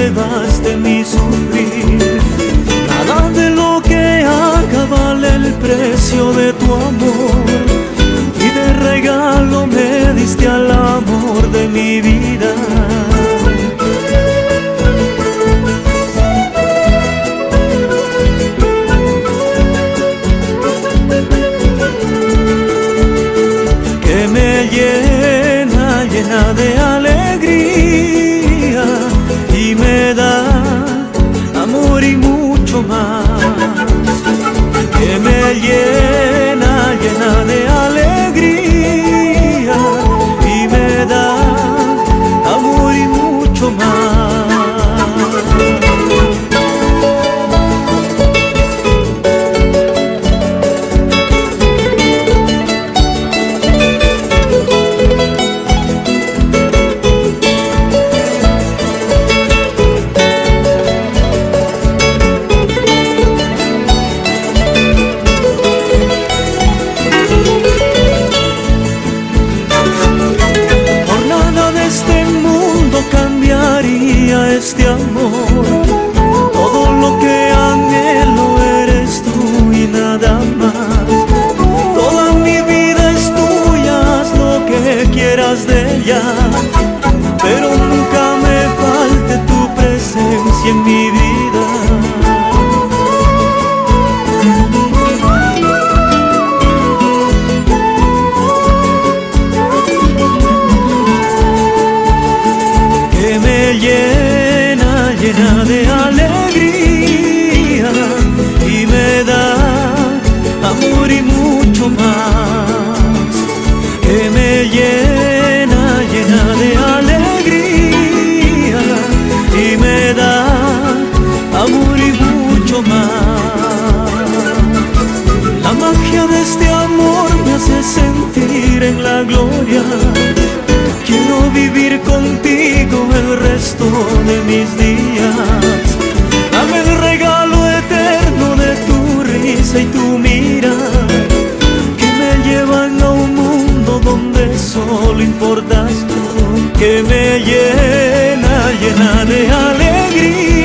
pruebas de mi sufrir. Nada de lo que haga vale el precio de tu amor, y de regalo me diste al amor de mi vida. Que me llena, llena de alegría, y me da amor y mucho más. Que me llena, llena de alegría, y me da amor y mucho más. Cambiaría este amor, todo lo que anhelo eres tú y nada más. Toda mi vida es tuya, haz lo que quieras de ella, pero nunca me falte tu presencia en mi vida. Llena, llena de alegría, y me da amor y mucho más. Que me llena, llena de alegría, y me da amor y mucho más. La magia de este amor me hace sentir en la gloria. Quiero vivir contigo el resto de mis días. Dame el regalo eterno de tu risa y tu mirada, que me llevan a un mundo donde solo importas tú. Que me llena, llena de alegría,